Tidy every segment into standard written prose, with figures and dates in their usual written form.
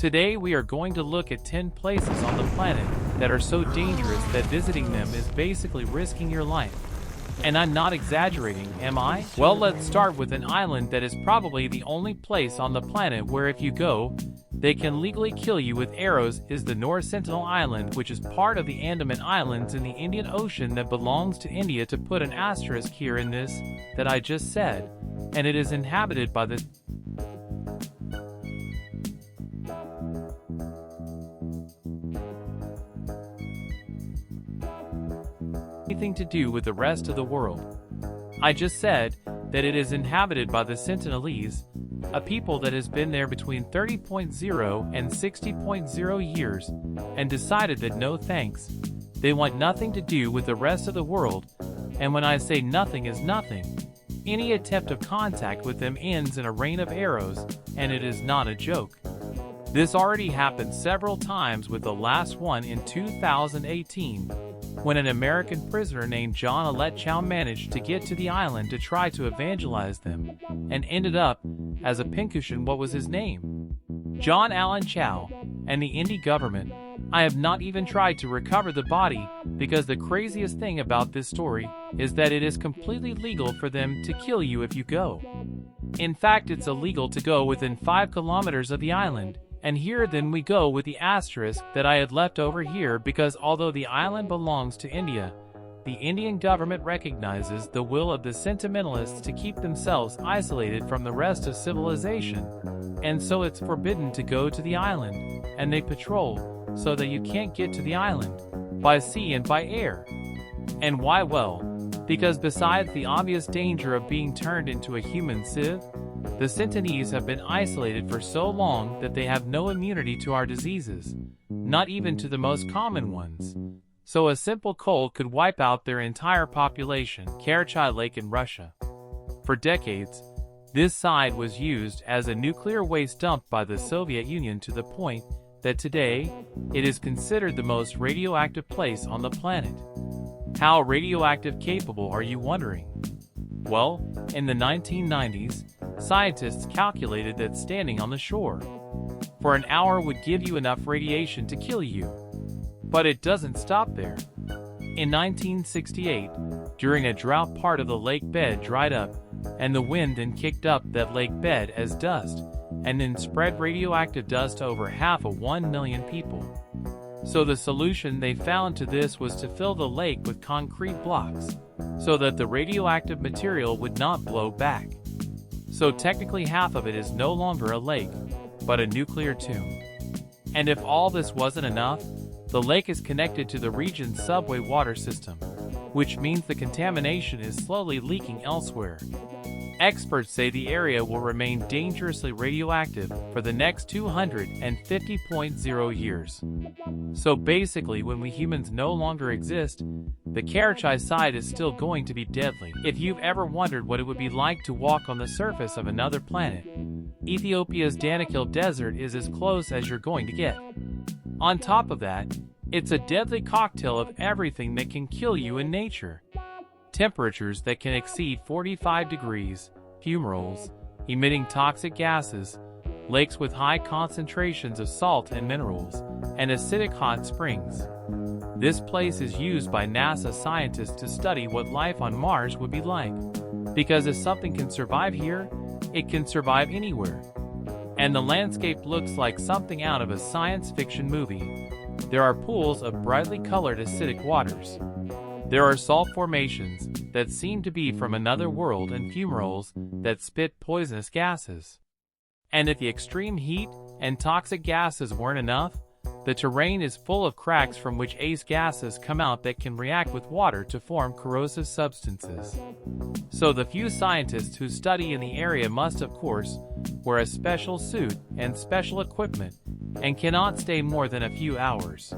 Today we are going to look at 10 places on the planet that are so dangerous that visiting them is basically risking your life. And I'm not exaggerating, am I? Well, let's start with an island that is probably the only place on the planet where if you go, they can legally kill you with arrows. Is the North Sentinel Island, which is part of the Andaman Islands in the Indian Ocean that belongs to India. To put an asterisk here in this that I just said, and it is inhabited by the anything to do with the rest of the world. I just said that it is inhabited by the Sentinelese, a people that has been there between 30.0 and 60.0 years, and decided that no thanks, they want nothing to do with the rest of the world, and when I say nothing is nothing, any attempt of contact with them ends in a rain of arrows, and it is not a joke. This already happened several times, with the last one in 2018, when an American prisoner named John Allet Chow managed to get to the island to try to evangelize them, and ended up as a pincushion. What was his name? John Allen Chow, and the Indian government. I have not even tried to recover the body, because the craziest thing about this story is that it is completely legal for them to kill you if you go. In fact, it's illegal to go within 5 kilometers of the island. And here then we go with the asterisk that I had left over here, because although the island belongs to India, the Indian government recognizes the will of the sentimentalists to keep themselves isolated from the rest of civilization, and so it's forbidden to go to the island, and they patrol so that you can't get to the island by sea and by air. And why? Well, because besides the obvious danger of being turned into a human sieve, the Sentinelese have been isolated for so long that they have no immunity to our diseases, not even to the most common ones. So a simple cold could wipe out their entire population. Karachay Lake in Russia. For decades, this site was used as a nuclear waste dump by the Soviet Union, to the point that today it is considered the most radioactive place on the planet. How radioactive capable, are you wondering? Well, in the 1990s, scientists calculated that standing on the shore for an hour would give you enough radiation to kill you. But it doesn't stop there. In 1968, during a drought, part of the lake bed dried up, and the wind then kicked up that lake bed as dust, and then spread radioactive dust to over half of 1 million people. So the solution they found to this was to fill the lake with concrete blocks, so that the radioactive material would not blow back. So technically half of it is no longer a lake, but a nuclear tomb. And if all this wasn't enough, the lake is connected to the region's subway water system, which means the contamination is slowly leaking elsewhere. Experts say the area will remain dangerously radioactive for the next 250.0 years. So basically, when we humans no longer exist, the Karachay site is still going to be deadly. If you've ever wondered what it would be like to walk on the surface of another planet, Ethiopia's Danakil Desert is as close as you're going to get. On top of that, it's a deadly cocktail of everything that can kill you in nature. Temperatures that can exceed 45 degrees, fumaroles, emitting toxic gases, lakes with high concentrations of salt and minerals, and acidic hot springs. This place is used by NASA scientists to study what life on Mars would be like. Because if something can survive here, it can survive anywhere. And the landscape looks like something out of a science fiction movie. There are pools of brightly colored acidic waters. There are salt formations that seem to be from another world, and fumaroles that spit poisonous gases. And if the extreme heat and toxic gases weren't enough, the terrain is full of cracks from which ACE gases come out that can react with water to form corrosive substances. So the few scientists who study in the area must, of course, wear a special suit and special equipment, and cannot stay more than a few hours.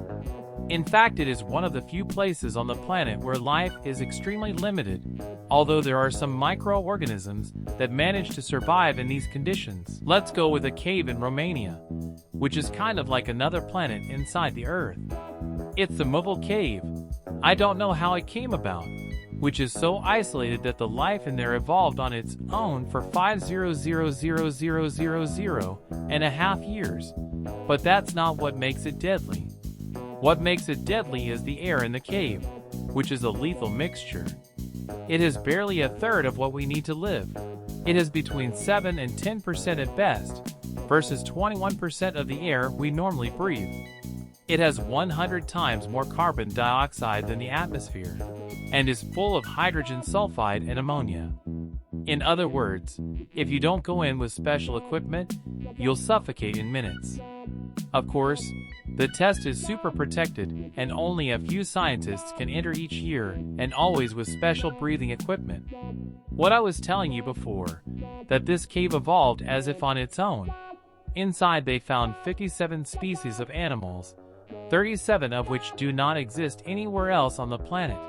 In fact, it is one of the few places on the planet where life is extremely limited, although there are some microorganisms that manage to survive in these conditions. Let's go with a cave in Romania, which is kind of like another planet inside the Earth. It's the Muval Cave. I don't know how it came about, which is so isolated that the life in there evolved on its own for 500,000 and a half years. But that's not what makes it deadly. What makes it deadly is the air in the cave, which is a lethal mixture. It is barely a third of what we need to live. It is between 7 and 10% at best, versus 21% of the air we normally breathe. It has 100 times more carbon dioxide than the atmosphere, and is full of hydrogen sulfide and ammonia. In other words, if you don't go in with special equipment, you'll suffocate in minutes. Of course, the test is super protected, and only a few scientists can enter each year, and always with special breathing equipment. What I was telling you before, that this cave evolved as if on its own. Inside they found 57 species of animals, 37 of which do not exist anywhere else on the planet.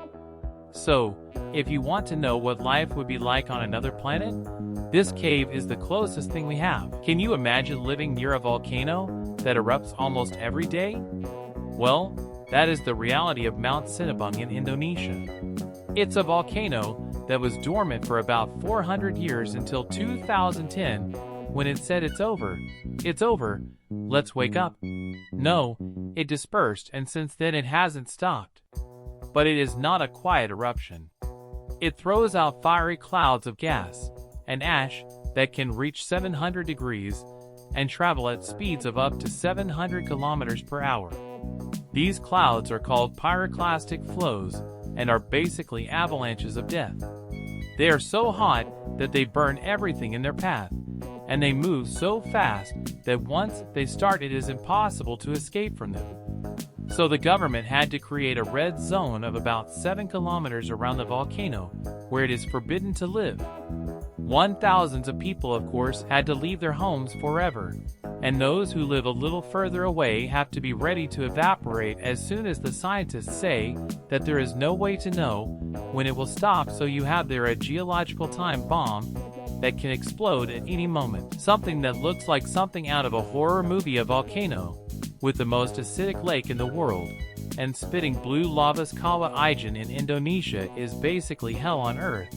So, if you want to know what life would be like on another planet, this cave is the closest thing we have. Can you imagine living near a volcano that erupts almost every day? Well, that is the reality of Mount Sinabung in Indonesia. It's a volcano that was dormant for about 400 years until 2010, when it said it's over, let's wake up. No, it dispersed, and since then it hasn't stopped. But it is not a quiet eruption. It throws out fiery clouds of gas and ash that can reach 700 degrees and travel at speeds of up to 700 kilometers per hour. These clouds are called pyroclastic flows and are basically avalanches of death. They are so hot that they burn everything in their path, and they move so fast that once they start it is impossible to escape from them. So the government had to create a red zone of about 7 kilometers around the volcano where it is forbidden to live. Thousands of people, of course, had to leave their homes forever, and those who live a little further away have to be ready to evaporate as soon as the scientists say that there is no way to know when it will stop, so you have there a geological time bomb that can explode at any moment. Something that looks like something out of a horror movie. A volcano with the most acidic lake in the world and spitting blue lava. Kawah Ijen in Indonesia is basically hell on earth.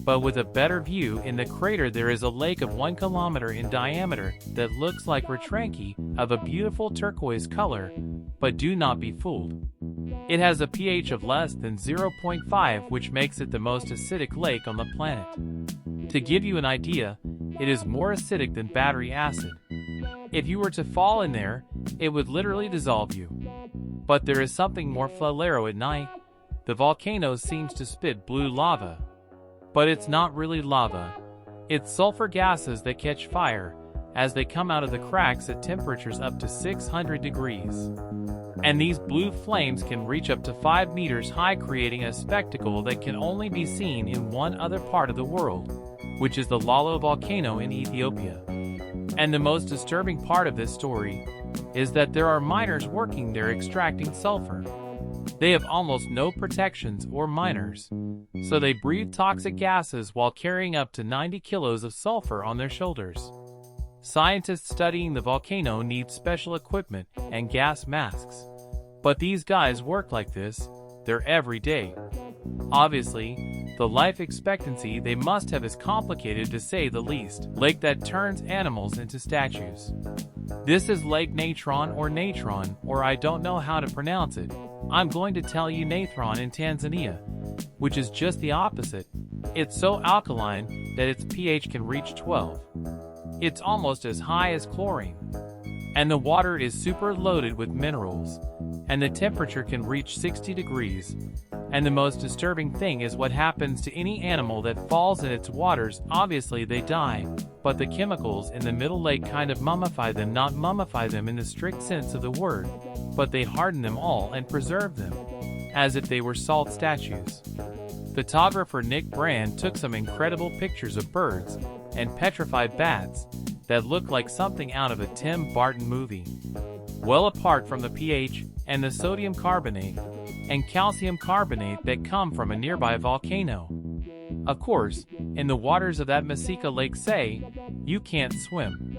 But with a better view, in the crater there is a lake of 1 kilometer in diameter that looks like Retranki, of a beautiful turquoise color, but do not be fooled. It has a pH of less than 0.5, which makes it the most acidic lake on the planet. To give you an idea, it is more acidic than battery acid. If you were to fall in there, it would literally dissolve you. But there is something more. Flelero at night, the volcano seems to spit blue lava. But it's not really lava. It's sulfur gases that catch fire as they come out of the cracks at temperatures up to 600 degrees. And these blue flames can reach up to 5 meters high, creating a spectacle that can only be seen in one other part of the world, which is the Lalo volcano in Ethiopia. And the most disturbing part of this story is that there are miners working there extracting sulfur. They have almost no protections or miners, so they breathe toxic gases while carrying up to 90 kilos of sulfur on their shoulders. Scientists studying the volcano need special equipment and gas masks. But these guys work like this, they're every day. Obviously, the life expectancy they must have is complicated, to say the least. Lake that turns animals into statues. This is Lake Natron, or I don't know how to pronounce it. I'm going to tell you Natron in Tanzania, which is just the opposite. It's so alkaline that its pH can reach 12. It's almost as high as chlorine. And the water is super loaded with minerals, and the temperature can reach 60 degrees. And the most disturbing thing is what happens to any animal that falls in its waters. Obviously they die, but the chemicals in the middle lake kind of mummify them. Not mummify them in the strict sense of the word, but they harden them all and preserve them, as if they were salt statues. Photographer Nick Brand took some incredible pictures of birds and petrified bats that look like something out of a Tim Burton movie. Well, apart from the pH and the sodium carbonate and calcium carbonate that come from a nearby volcano. Of course, in the waters of that Masika Lake, say, you can't swim.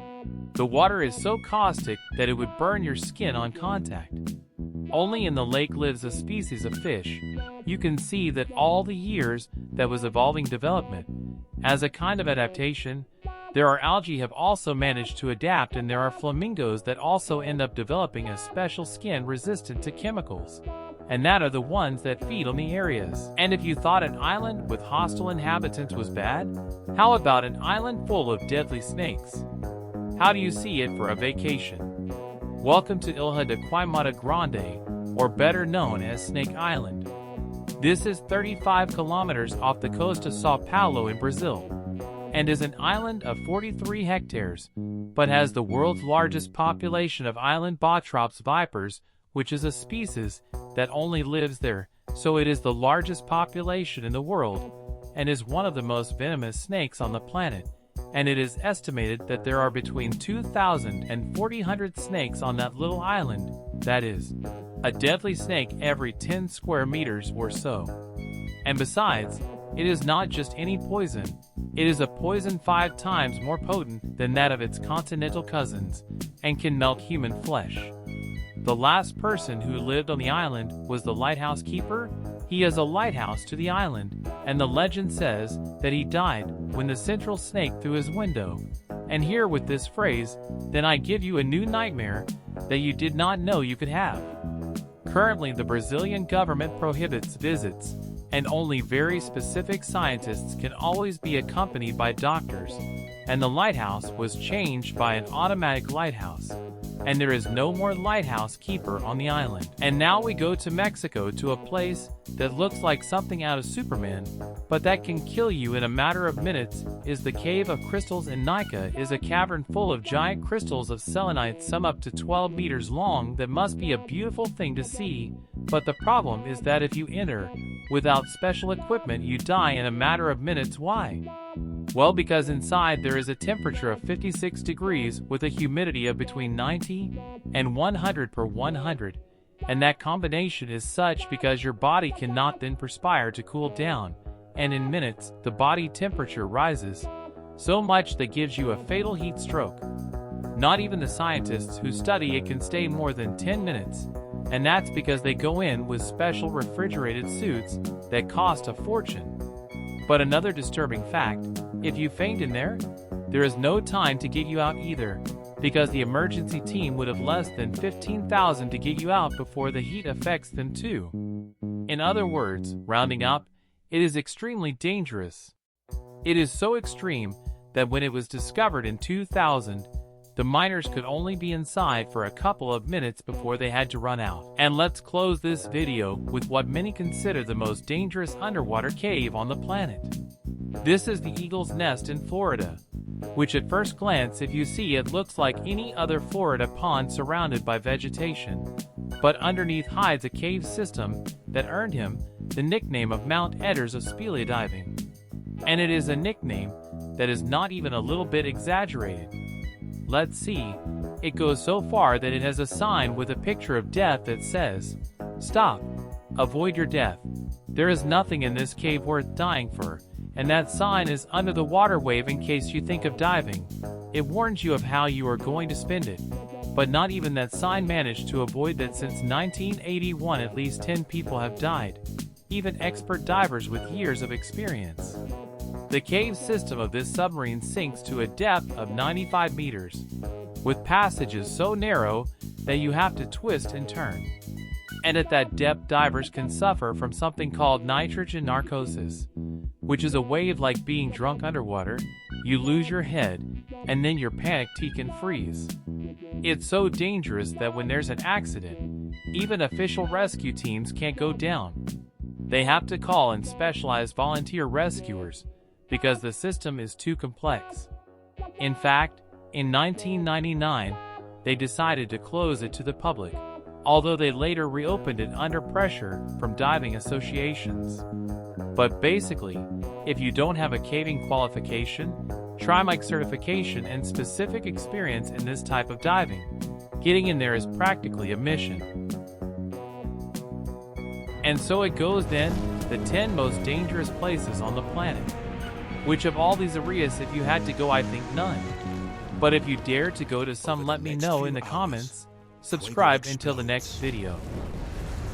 The water is so caustic that it would burn your skin on contact. Only in the lake lives a species of fish. You can see that all the years that was evolving development, as a kind of adaptation, There are algae have also managed to adapt, and there are flamingos that also end up developing a special skin resistant to chemicals. And that are the ones that feed on the areas. And if you thought an island with hostile inhabitants was bad, how about an island full of deadly snakes? How do you see it for a vacation? Welcome to Ilha de Queimada Grande, or better known as Snake Island. This is 35 kilometers off the coast of Sao Paulo in Brazil, and is an island of 43 hectares, but has the world's largest population of island Botrops vipers, which is a species that only lives there, so it is the largest population in the world, and is one of the most venomous snakes on the planet, and it is estimated that there are between 2,000 and 4,000 snakes on that little island, that is, a deadly snake every 10 square meters or so. And besides, it is not just any poison, it is a poison 5 times more potent than that of its continental cousins, and can melt human flesh. The last person who lived on the island was the lighthouse keeper. He is a lighthouse to the island, and the legend says that he died when the central snake through his window. And here with this phrase, then I give you a new nightmare that you did not know you could have. Currently, the Brazilian government prohibits visits, and only very specific scientists can always be accompanied by doctors, and the lighthouse was changed by an automatic lighthouse, and there is no more lighthouse keeper on the island. And now we go to Mexico, to a place that looks like something out of Superman, but that can kill you in a matter of minutes. Is the Cave of Crystals in Nica, is a cavern full of giant crystals of selenite, some up to 12 meters long, that must be a beautiful thing to see, but the problem is that if you enter without special equipment, you die in a matter of minutes. Why? Well, because inside there is a temperature of 56 degrees with a humidity of between 90 and 100 per 100, and that combination is such because your body cannot then perspire to cool down, and in minutes the body temperature rises so much that gives you a fatal heat stroke. Not even the scientists who study it can stay more than 10 minutes, and that's because they go in with special refrigerated suits that cost a fortune. But another disturbing fact, if you faint in there is no time to get you out either, because the emergency team would have less than 15,000 to get you out before the heat affects them too. In other words, rounding up, it is extremely dangerous. It is so extreme that when it was discovered in 2000, the miners could only be inside for a couple of minutes before they had to run out. And let's close this video with what many consider the most dangerous underwater cave on the planet. This is the Eagle's Nest in Florida, which at first glance, if you see it, looks like any other Florida pond surrounded by vegetation. But underneath hides a cave system that earned him the nickname of Mount Edders of speleodiving. And it is a nickname that is not even a little bit exaggerated. Let's see, it goes so far that it has a sign with a picture of death that says, "Stop, avoid your death. There is nothing in this cave worth dying for," and that sign is under the water wave in case you think of diving. It warns you of how you are going to spend it. But not even that sign managed to avoid that. Since 1981 at least 10 people have died, even expert divers with years of experience. The cave system of this submarine sinks to a depth of 95 meters, with passages so narrow that you have to twist and turn. And at that depth, divers can suffer from something called nitrogen narcosis, which is a wave like being drunk underwater. You lose your head, and then your panicked tea can freeze. It's so dangerous that when there's an accident, even official rescue teams can't go down. They have to call in specialized volunteer rescuers, because the system is too complex. In fact, in 1999, they decided to close it to the public, although they later reopened it under pressure from diving associations. But basically, if you don't have a caving qualification, Trimike certification, and specific experience in this type of diving, getting in there is practically a mission. And so it goes then, the 10 most dangerous places on the planet. Which of all these areas, if you had to go, I think none. But if you dare to go to some, let me know in the comments. Subscribe until the next video.